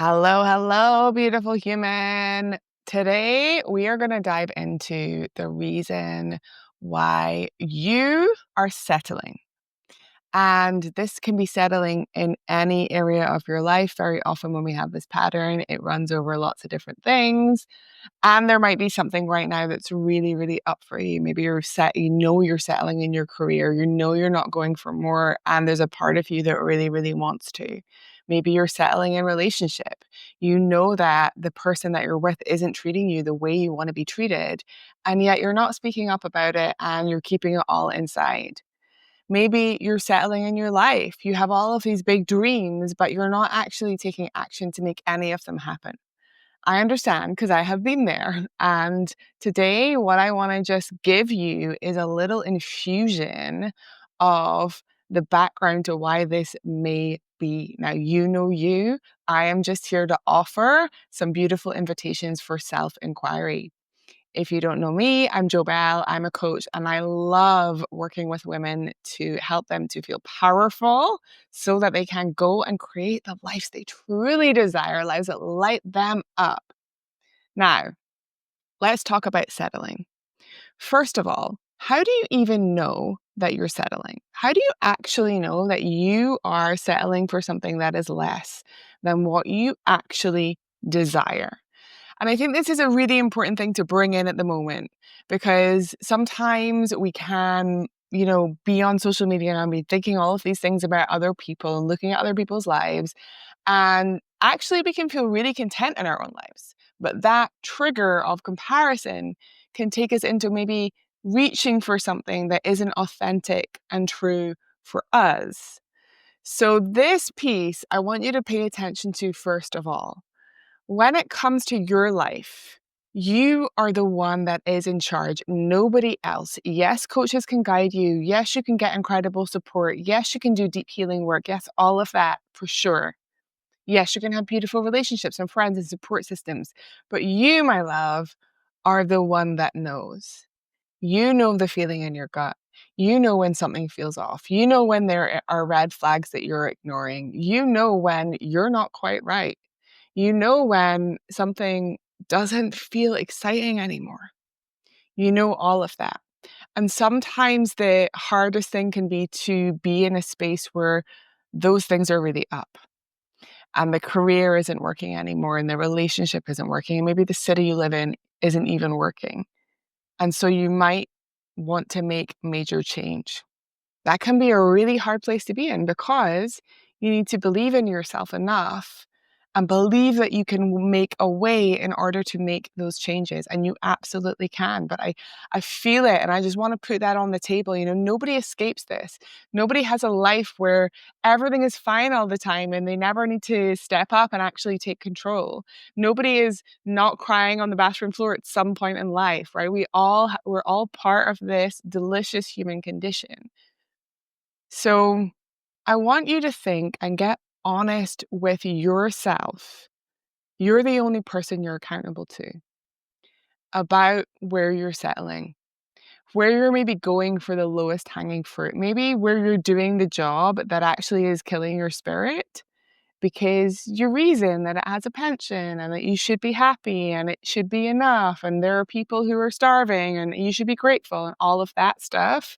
Hello, hello, beautiful human. Today, we are going to dive into the reason why you are settling. And this can be settling in any area of your life. Very often, when we have this pattern, it runs over lots of different things. And there might be something right now that's really, really up for you. Maybe you're settling in your career, you're not going for more, and there's a part of you that really, really wants to. Maybe you're settling in relationship. You know that the person that you're with isn't treating you the way you want to be treated, and yet you're not speaking up about it and you're keeping it all inside. Maybe you're settling in your life. You have all of these big dreams, but you're not actually taking action to make any of them happen. I understand because I have been there. And today, what I want to just give you is a little infusion of the background to why this may be. Now, you know you. I am just here to offer some beautiful invitations for self inquiry. If you don't know me, I'm Jobelle. I'm a coach and I love working with women to help them to feel powerful so that they can go and create the lives they truly desire, lives that light them up. Now, let's talk about settling. First of all, how do you even know that you're settling? How do you actually know that you are settling for something that is less than what you actually desire? And I think this is a really important thing to bring in at the moment because sometimes we can, be on social media and be thinking all of these things about other people and looking at other people's lives. And actually, we can feel really content in our own lives. But that trigger of comparison can take us into maybe reaching for something that isn't authentic and true for us. So, this piece I want you to pay attention to first of all. When it comes to your life, you are the one that is in charge, nobody else. Yes, coaches can guide you. Yes, you can get incredible support. Yes, you can do deep healing work. Yes, all of that for sure. Yes, you can have beautiful relationships and friends and support systems. But you, my love, are the one that knows. You know the feeling in your gut. You know when something feels off. You know when there are red flags that you're ignoring. You know when you're not quite right. You know when something doesn't feel exciting anymore. You know all of that. And sometimes the hardest thing can be to be in a space where those things are really up and the career isn't working anymore and the relationship isn't working. And maybe the city you live in isn't even working. And so you might want to make major change. That can be a really hard place to be in because you need to believe in yourself enough and believe that you can make a way in order to make those changes. And you absolutely can. But I feel it. And I just want to put that on the table. Nobody escapes this. Nobody has a life where everything is fine all the time and they never need to step up and actually take control. Nobody is not crying on the bathroom floor at some point in life, right? We're all part of this delicious human condition. So I want you to think and get honest with yourself. You're the only person you're accountable to about where you're settling, where you're maybe going for the lowest hanging fruit, maybe where you're doing the job that actually is killing your spirit because you reason that it has a pension and that you should be happy and it should be enough and there are people who are starving and you should be grateful and all of that stuff,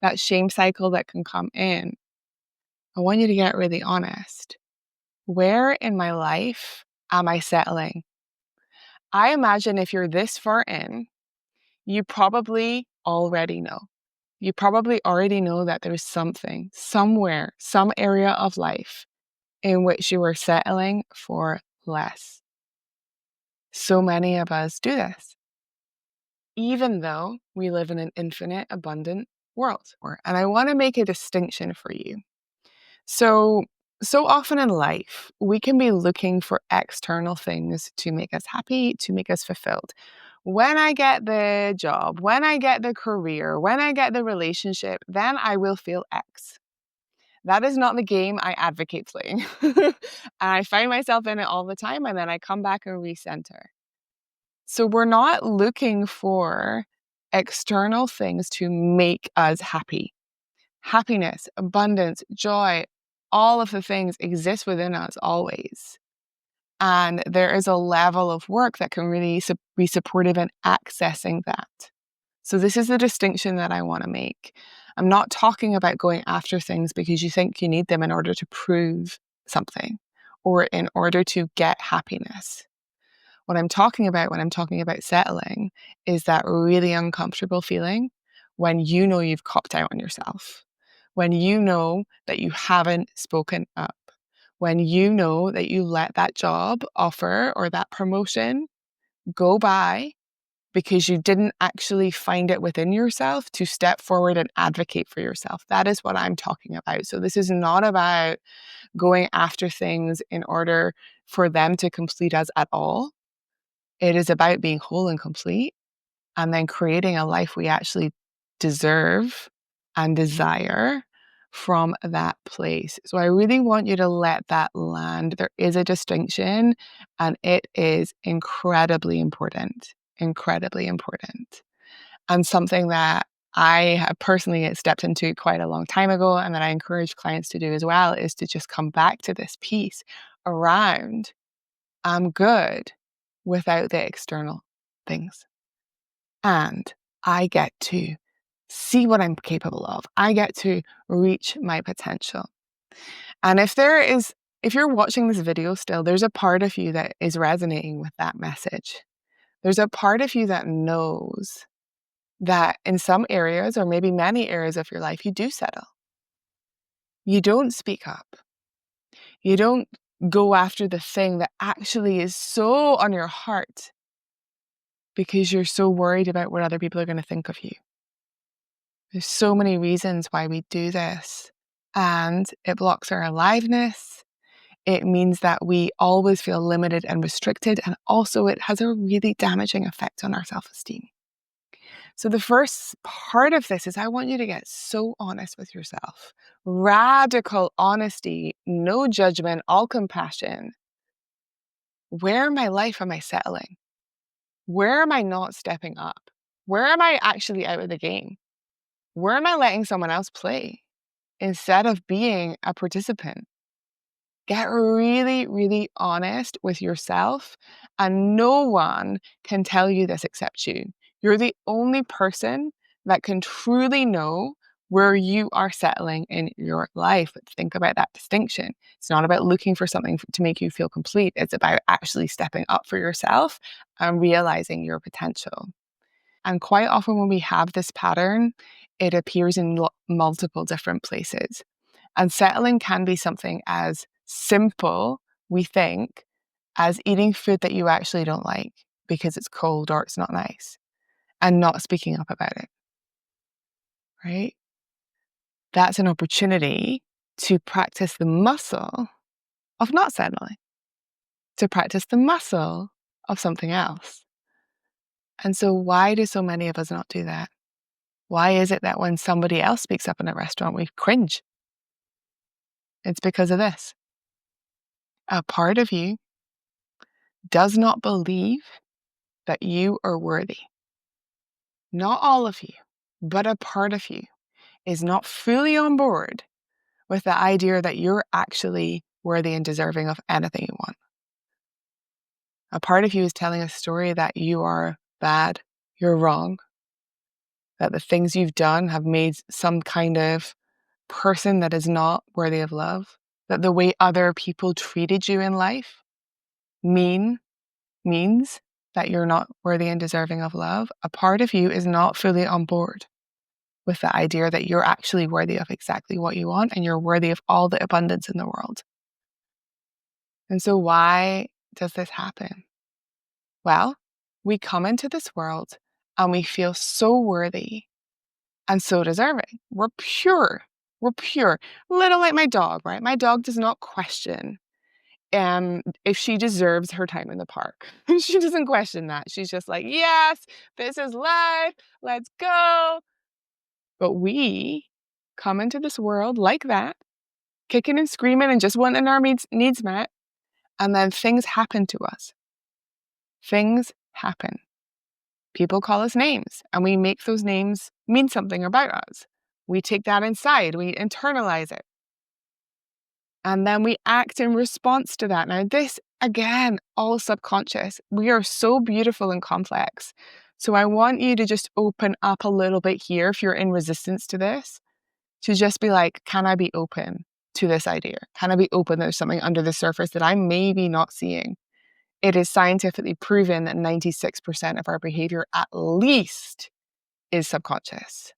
that shame cycle that can come in. I want you to get really honest. Where in my life am I settling? I imagine if you're this far in, you probably already know. You probably already know that there's something, somewhere, some area of life in which you are settling for less. So many of us do this, even though we live in an infinite, abundant world. And I want to make a distinction for you. So often in life, we can be looking for external things to make us happy, to make us fulfilled. When I get the job, when I get the career, when I get the relationship, then I will feel X. That is not the game I advocate playing. And I find myself in it all the time, and then I come back and recenter. So we're not looking for external things to make us happy. Happiness, abundance, joy, all of the things exist within us always. And there is a level of work that can really be supportive in accessing that. So this is the distinction that I want to make. I'm not talking about going after things because you think you need them in order to prove something or in order to get happiness. What I'm talking about when I'm talking about settling is that really uncomfortable feeling when you know you've copped out on yourself, when you know that you haven't spoken up, when you know that you let that job offer or that promotion go by because you didn't actually find it within yourself to step forward and advocate for yourself. That is what I'm talking about. So this is not about going after things in order for them to complete us at all. It is about being whole and complete and then creating a life we actually deserve and desire from that place. So I really want you to let that land. There is a distinction and it is incredibly important, and something that I have personally stepped into quite a long time ago and that I encourage clients to do as well is to just come back to this piece around I'm good without the external things. And I get to see what I'm capable of. I get to reach my potential. And if you're watching this video still, there's a part of you that is resonating with that message. There's a part of you that knows that in some areas, or maybe many areas of your life, you do settle. You don't speak up. You don't go after the thing that actually is so on your heart because you're so worried about what other people are going to think of you. There's so many reasons why we do this, and it blocks our aliveness. It means that we always feel limited and restricted, and also it has a really damaging effect on our self-esteem. So the first part of this is I want you to get so honest with yourself. Radical honesty, no judgment, all compassion. Where in my life am I settling? Where am I not stepping up? Where am I actually out of the game? Where am I letting someone else play instead of being a participant? Get really, really honest with yourself, and no one can tell you this except you. You're the only person that can truly know where you are settling in your life. Think about that distinction. It's not about looking for something to make you feel complete. It's about actually stepping up for yourself and realizing your potential. And quite often when we have this pattern, it appears in multiple different places. And settling can be something as simple, we think, as eating food that you actually don't like because it's cold or it's not nice and not speaking up about it, right? That's an opportunity to practice the muscle of not settling, to practice the muscle of something else. And so why do so many of us not do that? Why is it that when somebody else speaks up in a restaurant, we cringe? It's because of this. A part of you does not believe that you are worthy. Not all of you, but a part of you is not fully on board with the idea that you're actually worthy and deserving of anything you want. A part of you is telling a story that you are bad, you're wrong, that the things you've done have made some kind of person that is not worthy of love, that the way other people treated you in life means that you're not worthy and deserving of love. A part of you is not fully on board with the idea that you're actually worthy of exactly what you want and you're worthy of all the abundance in the world. And so why does this happen? Well, we come into this world and we feel so worthy and so deserving. We're pure. We're pure. Little like my dog, right? My dog does not question if she deserves her time in the park. She doesn't question that. She's just like, yes, this is life. Let's go. But we come into this world like that, kicking and screaming and just wanting our needs met. And then things happen to us. Things happen. People call us names and we make those names mean something about us. We take that inside, we internalize it. And then we act in response to that. Now, this again, all subconscious. We are so beautiful and complex. So I want you to just open up a little bit here if you're in resistance to this, to just be like, can I be open to this idea? Can I be open? There's something under the surface that I'm maybe not seeing. It is scientifically proven that 96% of our behavior at least is subconscious.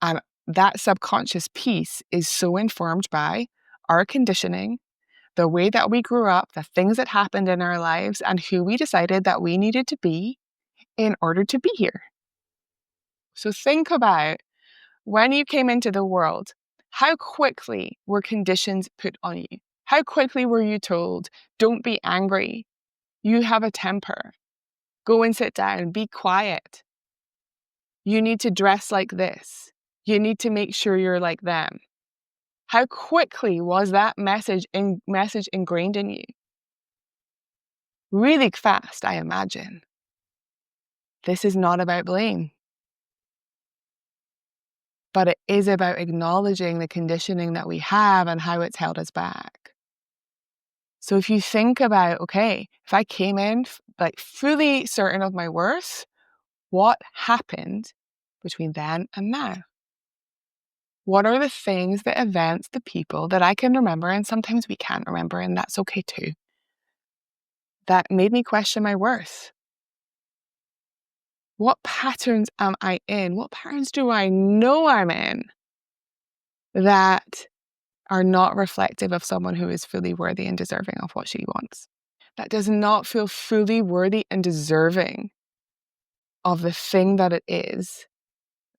And that subconscious piece is so informed by our conditioning, the way that we grew up, the things that happened in our lives, and who we decided that we needed to be in order to be here. So think about when you came into the world, how quickly were conditions put on you? How quickly were you told, don't be angry, you have a temper, go and sit down, be quiet. You need to dress like this. You need to make sure you're like them. How quickly was that message ingrained in you? Really fast, I imagine. This is not about blame, but it is about acknowledging the conditioning that we have and how it's held us back. So if you think about, okay, if I came in like fully certain of my worth, what happened between then and now? What are the things, the events, the people that I can remember, and sometimes we can't remember, and that's okay too, that made me question my worth? What patterns am I in? What patterns do I know I'm in that are not reflective of someone who is fully worthy and deserving of what she wants? That does not feel fully worthy and deserving of the thing that it is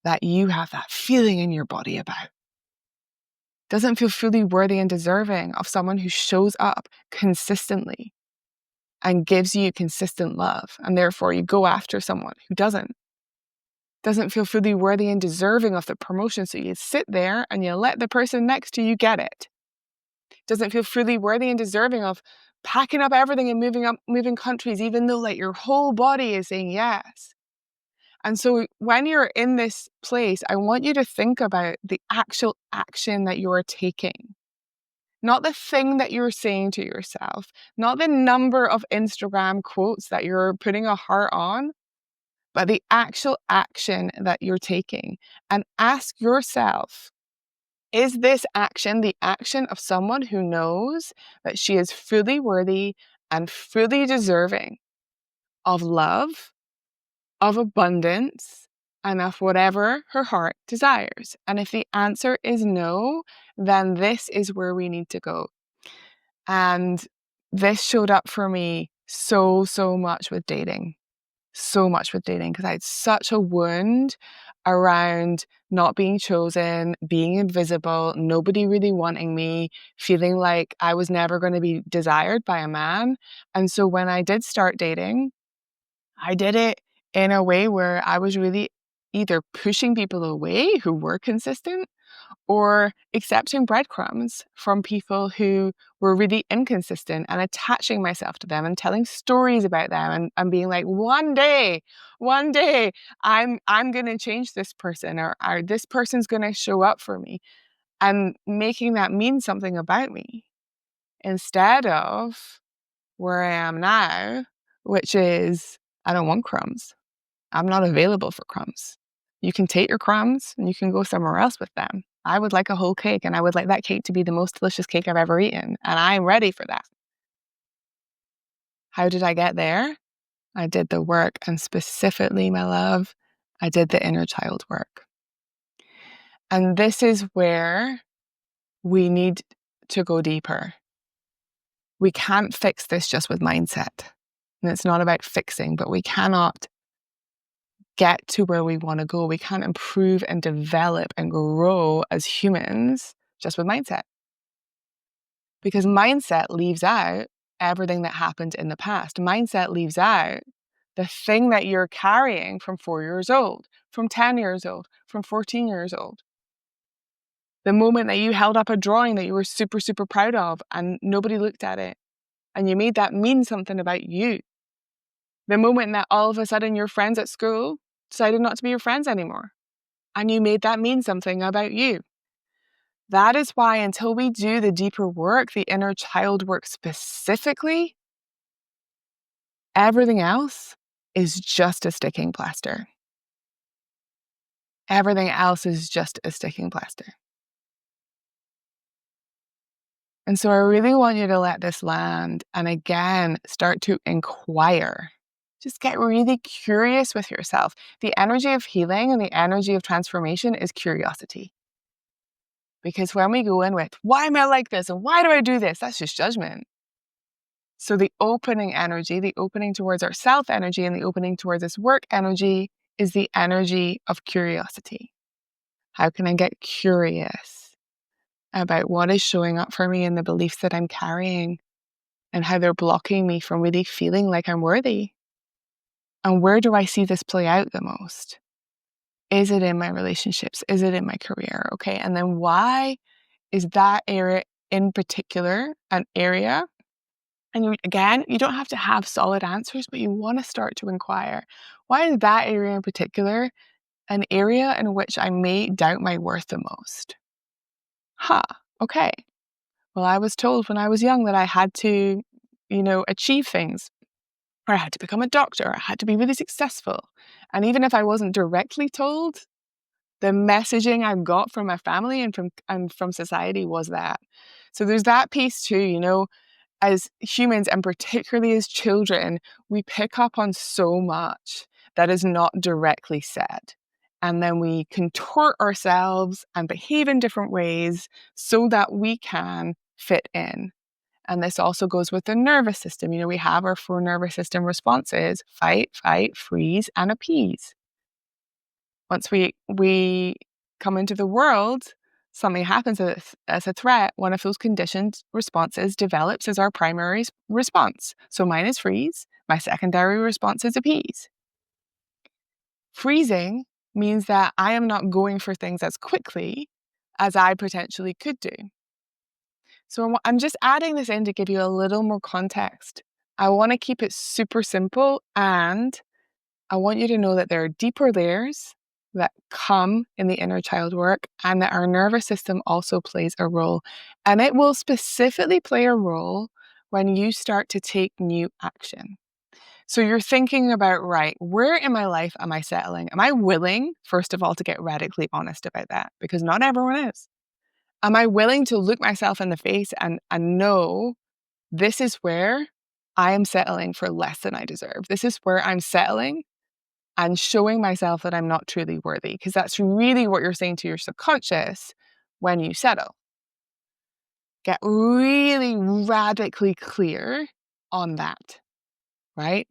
that you have that feeling in your body about. Doesn't feel fully worthy and deserving of someone who shows up consistently and gives you consistent love, and therefore you go after someone who doesn't feel fully worthy and deserving of the promotion, so you sit there and you let the person next to you get it. Doesn't feel fully worthy and deserving of packing up everything and moving countries, even though like your whole body is saying yes. And so when you're in this place, I want you to think about the actual action that you're taking. Not the thing that you're saying to yourself, not the number of Instagram quotes that you're putting a heart on, but the actual action that you're taking. And ask yourself, is this action the action of someone who knows that she is fully worthy and fully deserving of love, of abundance, and of whatever her heart desires? And if the answer is no, then this is where we need to go. And this showed up for me so much with dating. So much with dating, because I had such a wound around not being chosen, being invisible, nobody really wanting me, feeling like I was never going to be desired by a man. And so when I did start dating, I did it in a way where I was really either pushing people away who were consistent or accepting breadcrumbs from people who were really inconsistent and attaching myself to them and telling stories about them and being like, one day, I'm going to change this person, or this person's going to show up for me, and making that mean something about me instead of where I am now, which is I don't want crumbs. I'm not available for crumbs. You can take your crumbs and you can go somewhere else with them. I would like a whole cake, and I would like that cake to be the most delicious cake I've ever eaten. And I'm ready for that. How did I get there? I did the work, and specifically, my love, I did the inner child work. And this is where we need to go deeper. We can't fix this just with mindset. And it's not about fixing, but we cannot get to where we want to go. We can't improve and develop and grow as humans just with mindset. Because mindset leaves out everything that happened in the past. Mindset leaves out the thing that you're carrying from 4 years old, from 10 years old, from 14 years old. The moment that you held up a drawing that you were super proud of and nobody looked at it, and you made that mean something about you. The moment that all of a sudden your friends at school decided not to be your friends anymore, and you made that mean something about you. That is why until we do the deeper work, the inner child work specifically, everything else is just a sticking plaster. Everything else is just a sticking plaster. And so I really want you to let this land and again, start to inquire. Just get really curious with yourself. The energy of healing and the energy of transformation is curiosity. Because when we go in with, why am I like this? And why do I do this? That's just judgment. So the opening energy, the opening towards our self energy and the opening towards this work energy is the energy of curiosity. How can I get curious about what is showing up for me in the beliefs that I'm carrying and how they're blocking me from really feeling like I'm worthy? And where do I see this play out the most? Is it in my relationships? Is it in my career? Okay. And then why is that area in particular an area? And again, you don't have to have solid answers, but you want to start to inquire. Why is that area in particular an area in which I may doubt my worth the most? Okay. Well, I was told when I was young that I had to, achieve things, or I had to become a doctor, I had to be really successful. And even if I wasn't directly told, the messaging I got from my family and from society was that. So there's that piece too, as humans and particularly as children, we pick up on so much that is not directly said. And then we contort ourselves and behave in different ways so that we can fit in. And this also goes with the nervous system. We have our 4 nervous system responses: fight, freeze, and appease. Once we come into the world, something happens as a threat, one of those conditioned responses develops as our primary response. So mine is freeze. My secondary response is appease. Freezing means that I am not going for things as quickly as I potentially could do. So I'm just adding this in to give you a little more context. I want to keep it super simple, and I want you to know that there are deeper layers that come in the inner child work, and that our nervous system also plays a role. And it will specifically play a role when you start to take new action. So you're thinking about, right, where in my life am I settling? Am I willing, first of all, to get radically honest about that? Because not everyone is. Am I willing to look myself in the face and know this is where I am settling for less than I deserve? This is where I'm settling and showing myself that I'm not truly worthy, because that's really what you're saying to your subconscious when you settle. Get really radically clear on that, right?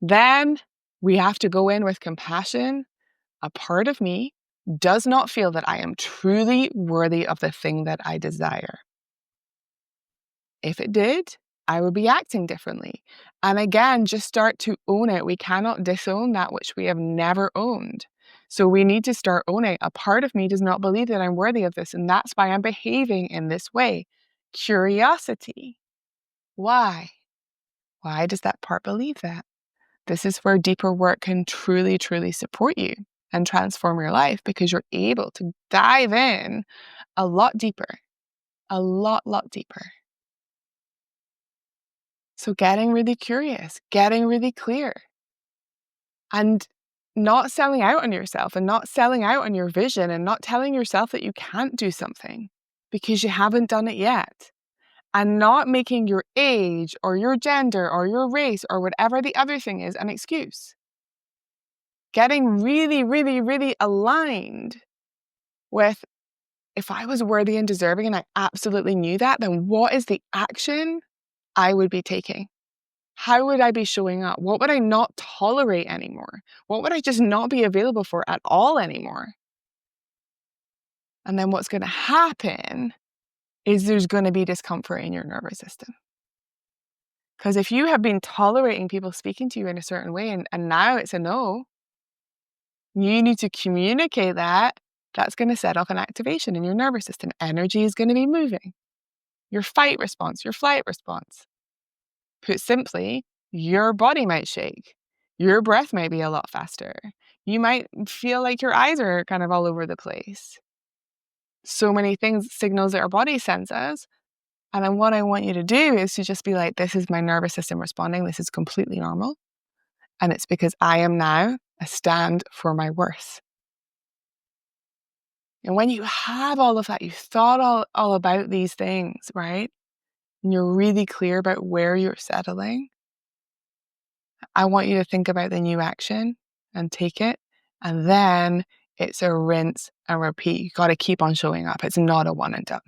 Then we have to go in with compassion. A part of me does not feel that I am truly worthy of the thing that I desire. If it did, I would be acting differently. And again, just start to own it. We cannot disown that which we have never owned. So we need to start owning. A part of me does not believe that I'm worthy of this, and that's why I'm behaving in this way. Curiosity. Why? Why does that part believe that? This is where deeper work can truly, truly support you and transform your life, because you're able to dive in a lot deeper, a lot deeper. So getting really curious, getting really clear, and not selling out on yourself and not selling out on your vision and not telling yourself that you can't do something because you haven't done it yet, and not making your age or your gender or your race or whatever the other thing is an excuse. Getting really, really, really aligned with, if I was worthy and deserving and I absolutely knew that, then what is the action I would be taking? How would I be showing up? What would I not tolerate anymore? What would I just not be available for at all anymore? And then what's going to happen is there's going to be discomfort in your nervous system. Because if you have been tolerating people speaking to you in a certain way and now it's a no, you need to communicate that. That's going to set off an activation in your nervous system. Energy is going to be moving. Your fight response, your flight response. Put simply, your body might shake. Your breath might be a lot faster. You might feel like your eyes are kind of all over the place. So many things, signals that our body sends us And then what I want you to do is to just be like, this is my nervous system responding. This is completely normal. And it's because I am now a stand for my worth. And when you have all of that, you've thought all about these things, right? And you're really clear about where you're settling. I want you to think about the new action and take it. And then it's a rinse and repeat. You got to keep on showing up. It's not a one and done.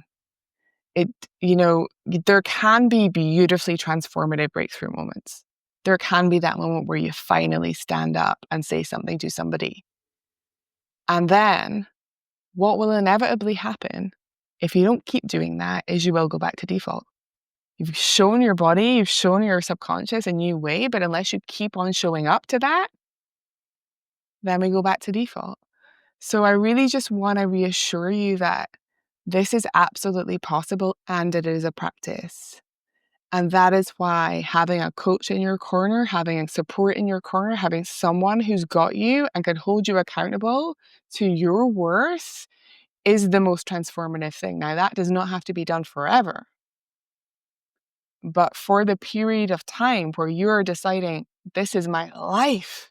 There can be beautifully transformative breakthrough moments. There can be that moment where you finally stand up and say something to somebody. And then what will inevitably happen if you don't keep doing that is you will go back to default. You've shown your body, you've shown your subconscious a new way, but unless you keep on showing up to that, then we go back to default. So I really just want to reassure you that this is absolutely possible and it is a practice. And that is why having a coach in your corner, having support in your corner, having someone who's got you and can hold you accountable to your worth is the most transformative thing. Now, that does not have to be done forever. But for the period of time where you're deciding, this is my life,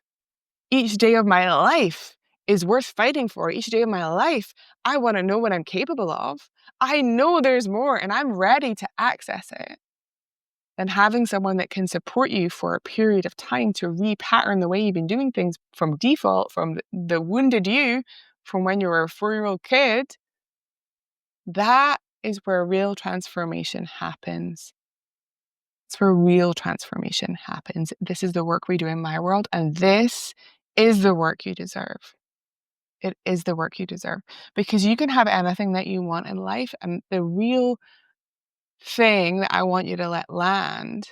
each day of my life is worth fighting for. Each day of my life, I want to know what I'm capable of. I know there's more and I'm ready to access it. And having someone that can support you for a period of time to repattern the way you've been doing things from default, from the wounded you, from when you were a 4-year-old kid, that is where real transformation happens. It's where real transformation happens. This is the work we do in my world, and this is the work you deserve. It is the work you deserve because you can have anything that you want in life, and the real thing that I want you to let land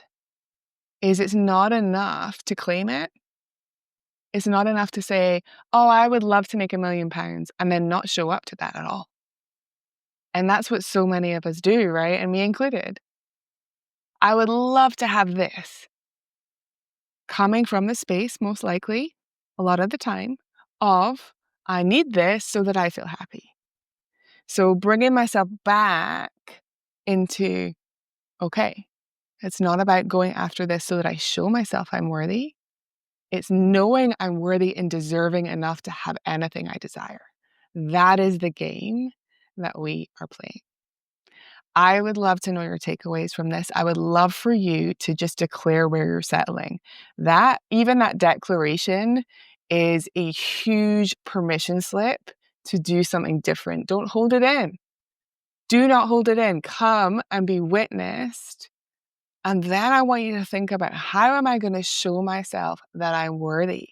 is it's not enough to claim it. It's not enough to say, oh, I would love to make £1 million and then not show up to that at all. And that's what so many of us do, right? And me included. I would love to have this coming from the space, most likely, a lot of the time, of I need this so that I feel happy. So bringing myself back into, okay, it's not about going after this so that I show myself I'm worthy. It's knowing I'm worthy and deserving enough to have anything I desire. That is the game that we are playing. I would love to know your takeaways from this. I would love for you to just declare where you're settling. Even that declaration is a huge permission slip to do something different. Don't hold it in. Do not hold it in. Come and be witnessed. And then I want you to think about, how am I going to show myself that I'm worthy?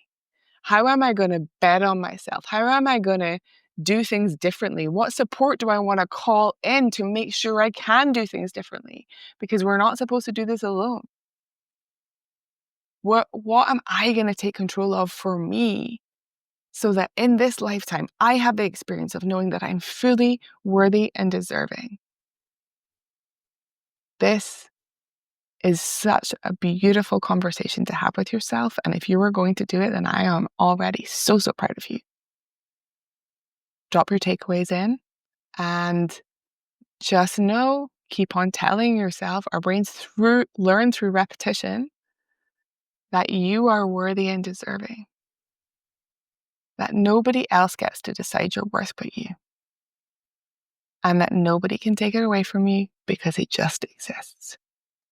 How am I going to bet on myself? How am I going to do things differently? What support do I want to call in to make sure I can do things differently? Because we're not supposed to do this alone. What am I going to take control of for me so that in this lifetime, I have the experience of knowing that I'm fully worthy and deserving? This is such a beautiful conversation to have with yourself. And if you were going to do it, then I am already so, so proud of you. Drop your takeaways in and just know, keep on telling yourself, our brains learn through repetition, that you are worthy and deserving, that nobody else gets to decide your worth but you, and that nobody can take it away from you because it just exists.